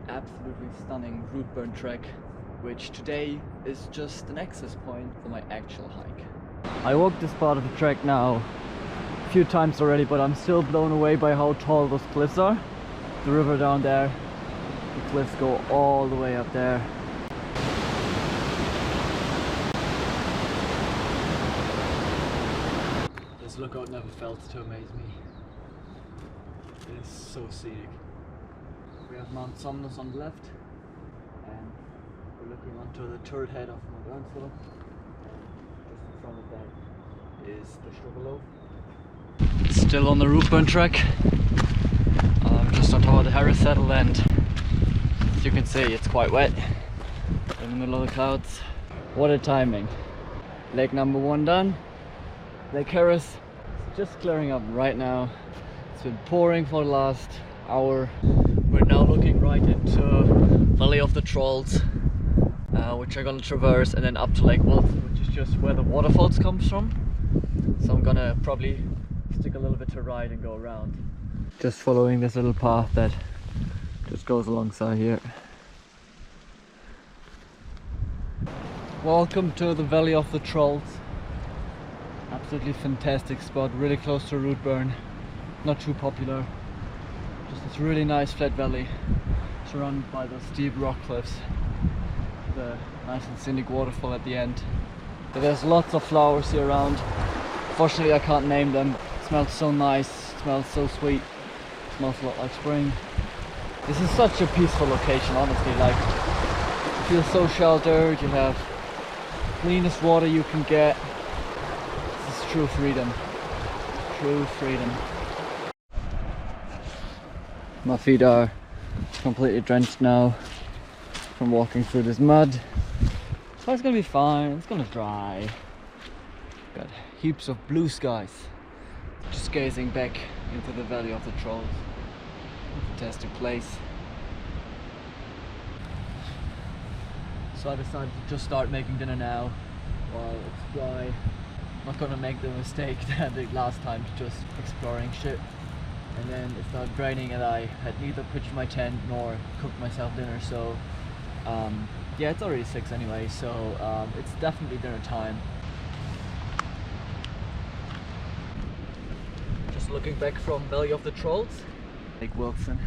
absolutely stunning root burn trek, which today is just an access point for my actual hike. I walked this part of the trek now a few times already, but I'm still blown away by how tall those cliffs are. The river down there, the cliffs go all the way up there. This lookout never fails to amaze me. It is so scenic. We have Mount Somnus on the left, and we're looking onto the turret head of Mount Earnsville. Just in front of that is the Sugarloaf. Still on the root burn trek. Just on top of the Harris Saddle, and as you can see, it's quite wet in the middle of the clouds. What a timing. Lake number 1 done. Lake Harris is just clearing up right now. It's been pouring for the last hour. We're now looking right into Valley of the Trolls, which I'm gonna traverse, and then up to Lake Wilson, which is just where the waterfalls comes from. So I'm gonna probably stick a little bit to right and go around. Just following this little path that just goes alongside here. Welcome to the Valley of the Trolls. Absolutely fantastic spot, really close to root burn. Not too popular. Just this really nice flat valley surrounded by those steep rock cliffs. The nice and scenic waterfall at the end. But there's lots of flowers here around. Fortunately I can't name them. It smells so nice, it smells so sweet. It smells a lot like spring. This is such a peaceful location, honestly. Like, you feel so sheltered, you have the cleanest water you can get. This is true freedom. True freedom. My feet are completely drenched now from walking through this mud. So it's gonna be fine, it's gonna dry. Got heaps of blue skies. Just gazing back into the Valley of the Trolls. Fantastic place. So I decided to just start making dinner now while it's dry. I'm not gonna make the mistake that I did last time, just exploring shit. And then it started raining and I had neither pitched my tent nor cooked myself dinner, so yeah, it's already 6 anyway, so it's definitely dinner time. Just looking back from Valley of the Trolls, Lake Wilson,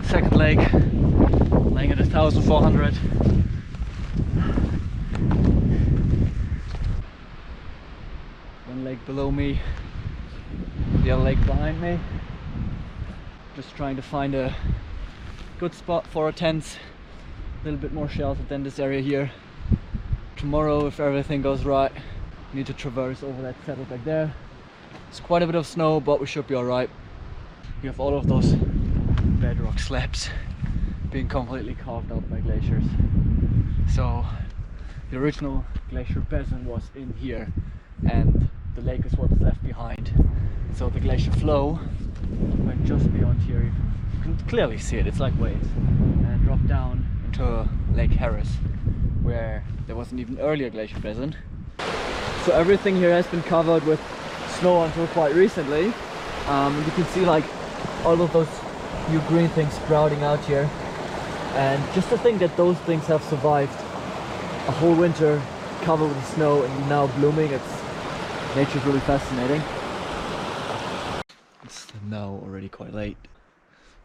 second lake, laying at 1,400. One lake below me, the other lake behind me. Just trying to find a good spot for our tents, a little bit more sheltered than this area here. Tomorrow, if everything goes right, we need to traverse over that saddle back there. It's quite a bit of snow, but we should be alright. We have all of those bedrock slabs being completely carved out by glaciers. So the original glacier basin was in here, and the lake is what's left behind. So the glacier flow went just beyond here. You can clearly see it, it's like waves, and dropped down into Lake Harris, where there was an even earlier glacier basin. So everything here has been covered with snow until quite recently. You can see like all of those new green things sprouting out here, and just to think that those things have survived a whole winter covered with snow and now blooming, nature's really fascinating. It's now already quite late.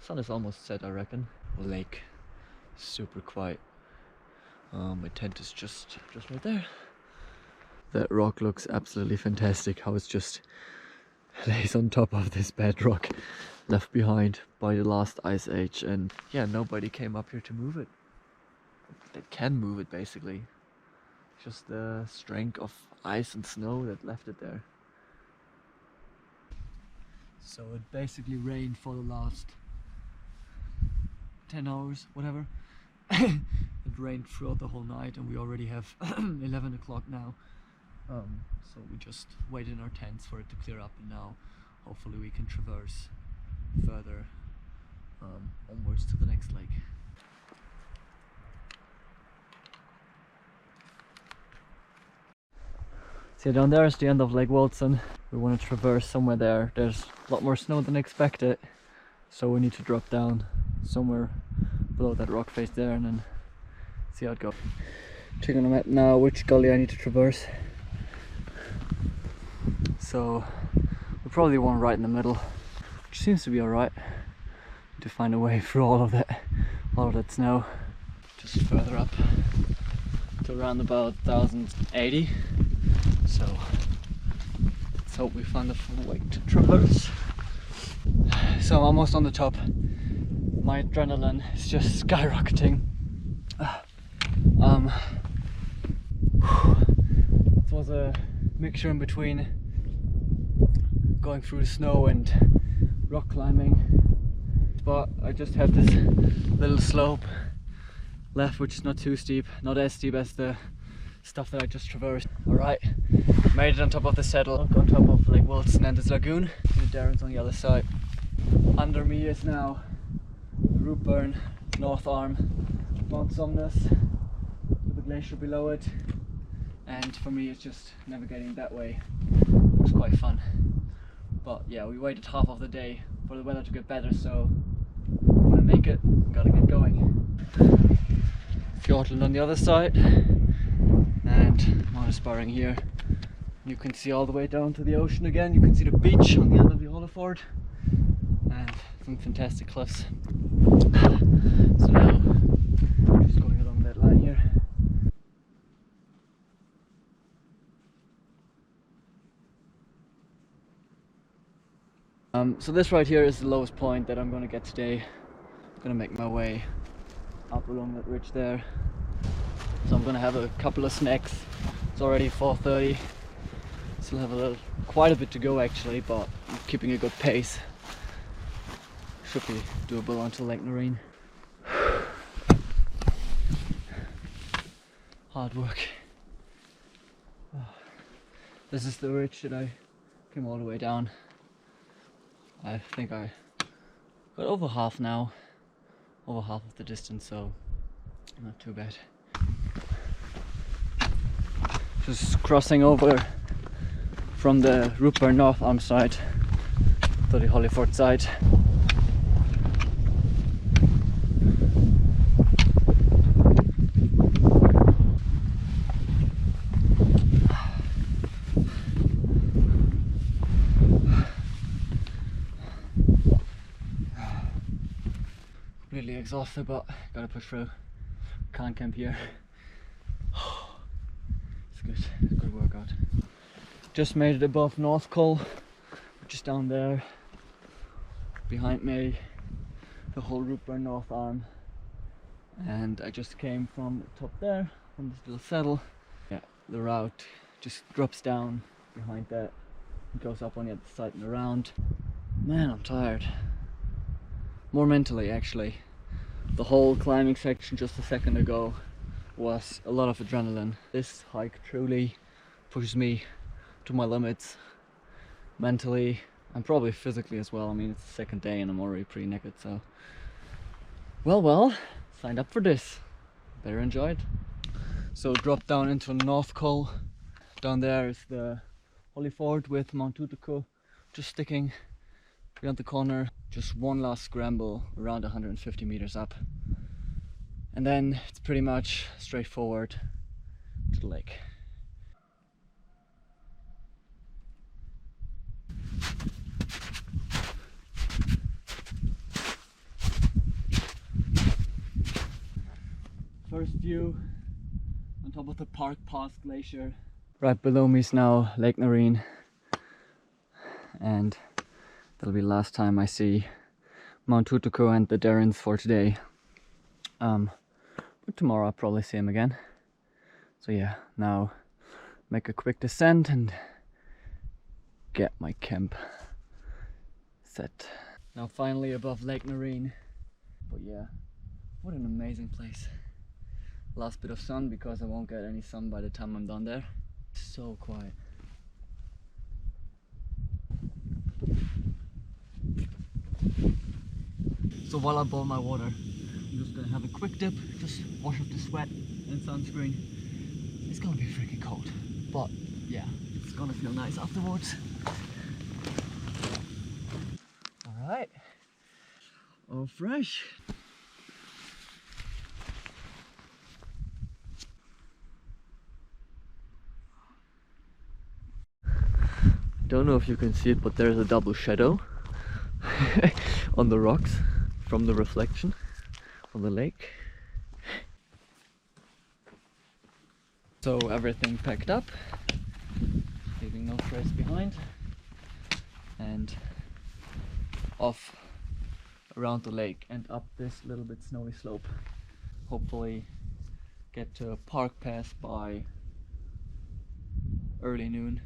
Sun is almost set, I reckon. Lake, super quiet. My tent is just right there. That rock looks absolutely fantastic, how it's just lays on top of this bedrock left behind by the last ice age, and yeah, nobody came up here to move it. They can move it basically. Just the strength of ice and snow that left it there. So it basically rained for the last 10 hours, whatever. It rained throughout the whole night, and we already have 11 o'clock now. So we just wait in our tents for it to clear up, and now hopefully we can traverse further onwards to the next lake. So down there is the end of Lake Wilson. We want to traverse somewhere there. There's a lot more snow than expected, so we need to drop down somewhere below that rock face there and then see how it goes. Checking on the map now which gully I need to traverse. So we probably one right in the middle, which seems to be alright. To find a way through all of that snow. Just further up to around about 1080. So let's hope we find a full way to traverse. So I'm almost on the top. My adrenaline is just skyrocketing. It was a mixture in between going through the snow and rock climbing. But I just have this little slope left, which is not too steep, not as steep as the stuff that I just traversed. Alright, made it on top of the saddle, on top of Lake Wilson and this lagoon. The Darren's on the other side. Under me is now the Rootburn North Arm, Mount Somnus, with the glacier below it. And for me it's just navigating that way. It was quite fun. But yeah, we waited half of the day for the weather to get better, so I'm gonna make it, gotta get going. Fjordland on the other side, and mountain here. You can see all the way down to the ocean again. You can see the beach on the end of the Holliford and some fantastic cliffs. So now just going along that line here. So this right here is the lowest point that I'm going to get today. I'm going to make my way up along that ridge there. So I'm going to have a couple of snacks. It's already 4:30. Still have quite a bit to go actually, but I'm keeping a good pace. Should be doable until Lake Noreen. Hard work. This is the ridge that I came all the way down. I think I got over half now, over half of the distance, so not too bad. Just crossing over from the Rootburn North Arm side to the Holliford side. Completely exhausted, but gotta push through. Can't camp here. It's good. It's a good workout. Just made it above North Col, which is down there. Behind me, the whole Rootburn North Arm. And I just came from the top there, from this little saddle. Yeah, the route just drops down behind that. It goes up on the other side and around. Man, I'm tired. More mentally, actually. The whole climbing section just a second ago was a lot of adrenaline. This hike truly pushes me to my limits, mentally and probably physically as well. I mean, it's the second day and I'm already pretty naked, so well, signed up for this, better enjoy it. So drop down into North Col. Down there is the Holliford with Mount Tutoko just sticking around the corner. Just one last scramble around 150 meters up, and then it's pretty much straightforward to the lake. First view on top of the Park Pass Glacier. Right below me is now Lake Noreen, and that'll be the last time I see Mount Tutoko and the Darrens for today. But tomorrow I'll probably see him again. So yeah, now make a quick descent and get my camp set. Now finally above Lake Noreen. But yeah, what an amazing place. Last bit of sun, because I won't get any sun by the time I'm done there. So quiet. So while I boil my water, I'm just gonna have a quick dip, just wash off the sweat and sunscreen. It's gonna be freaking cold, but yeah, it's gonna feel nice afterwards. Alright, all fresh. Don't know if you can see it, but there's a double shadow on the rocks from the reflection on the lake. So everything packed up, leaving no trace behind, and off around the lake and up this little bit snowy slope. Hopefully get to Park Pass by early noon.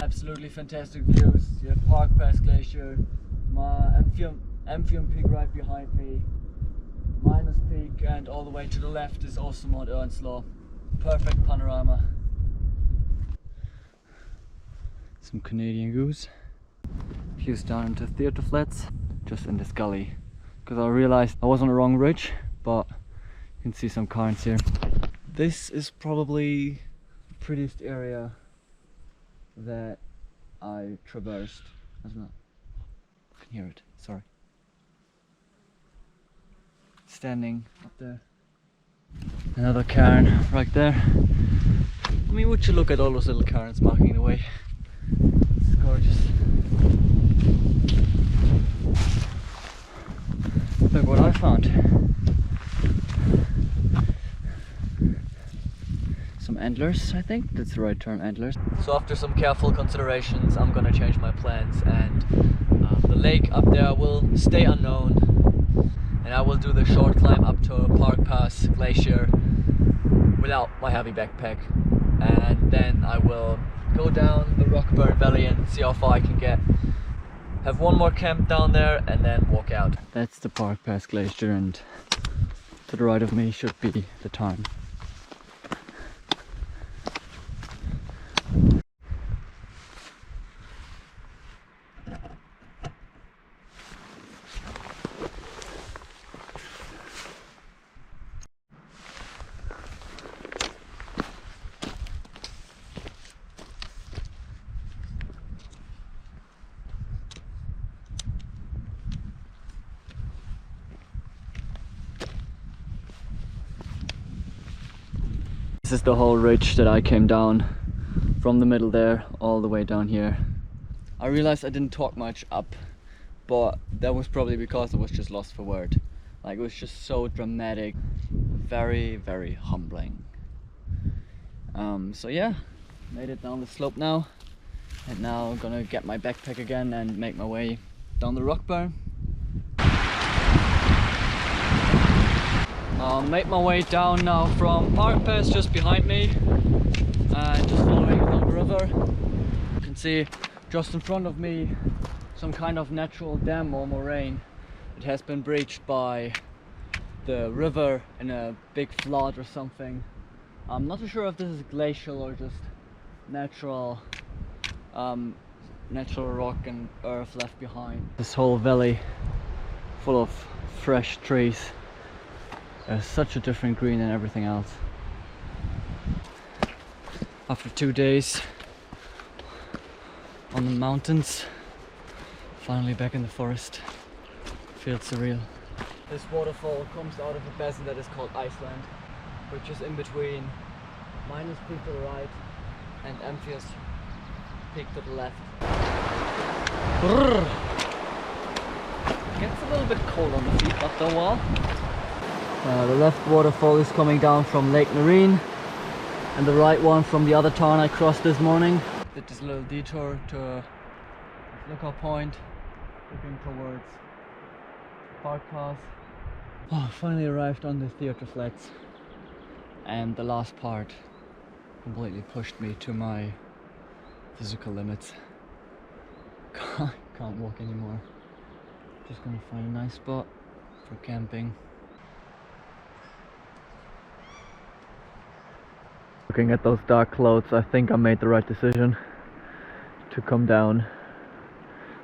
Absolutely fantastic views. You have Park Pass Glacier, my Amphion Peak right behind me, Minus Peak, and all the way to the left is also Mount Earnslaw. Perfect panorama. Some Canadian goose. Views down into Theatre Flats, just in this gully. Because I realized I was on the wrong ridge, but you can see some cairns here. This is probably the prettiest area that I traversed. I don't know. I can hear it, sorry. Standing up there. Another cairn right there. I mean, would you look at all those little cairns marking the way? It's gorgeous. Look what I found. Some antlers, I think that's the right term, antlers. So after some careful considerations, I'm gonna change my plans, and the lake up there will stay unknown, and I will do the short climb up to Park Pass Glacier without my heavy backpack, and then I will go down the Rockburn Valley and see how far I can get. Have one more camp down there and then walk out. That's the Park Pass Glacier, and to the right of me should be the Tarn. This is the whole ridge that I came down from the middle there all the way down here. I realized I didn't talk much up, but that was probably because I was just lost for word. Like, it was just so dramatic, very, very humbling. So yeah, made it down the slope now, and now I'm gonna get my backpack again and make my way down the Rockburn. Made my way down now from Park Pass just behind me, and just following along the river. You can see just in front of me some kind of natural dam or moraine. It has been breached by the river in a big flood or something. I'm not too sure if this is glacial or just natural rock and earth left behind. This whole valley full of fresh trees. Such a different green than everything else. After 2 days on the mountains, finally back in the forest. Feels surreal. This waterfall comes out of a basin that is called Iceland, which is in between Minus Peak to the right and Amphion Peak to the left. Brrr. Gets a little bit cold on the feet after a while. The left waterfall is coming down from Lake Marine, and the right one from the other town I crossed this morning. Did this little detour to a lookout point, looking towards Park Pass. Oh, finally arrived on the Theatre Flats, and the last part completely pushed me to my physical limits. Can't walk anymore. Just gonna find a nice spot for camping. Looking at those dark clouds, I think I made the right decision to come down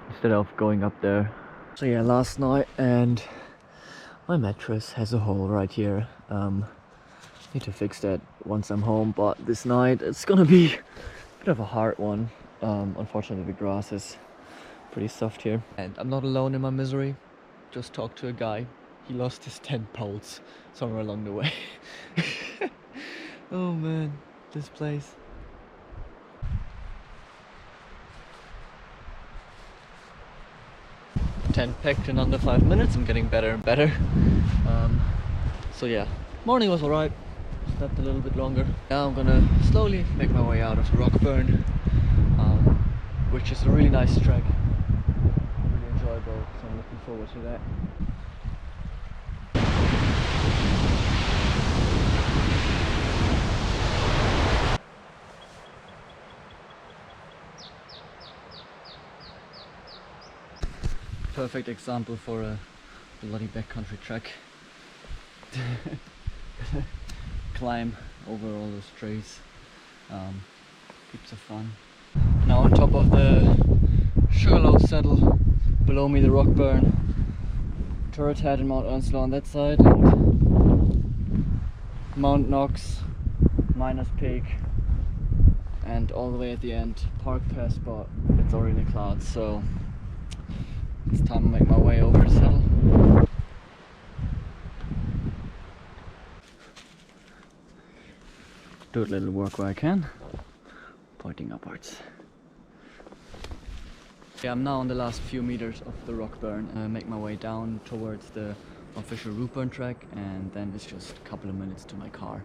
instead of going up there. So yeah, last night, and my mattress has a hole right here. Need to fix that once I'm home, but this night it's gonna be a bit of a hard one. Unfortunately, the grass is pretty soft here. And I'm not alone in my misery. Just talked to a guy he lost his 10 poles somewhere along the way. Oh man, this place. Tent packed in under 5 minutes. I'm getting better and better. So yeah, morning was alright. Slept a little bit longer. Now I'm gonna slowly make my way out of the Rockburn, which is a really nice trek. Really enjoyable, so I'm looking forward to that. Perfect example for a bloody backcountry trek. Climb over all those trees. Heaps of fun. Now on top of the Sugarloaf Saddle, below me the Rockburn, Turret Head and Mount Ernstlow on that side, and Mount Knox, Miners Peak, and all the way at the end, Park Pass, but it's already in the clouds, so it's time to make my way over the saddle. Do a little work where I can, pointing upwards. Yeah, I'm now on the last few meters of the Rockburn. I make my way down towards the official route burn track, and then it's just a couple of minutes to my car.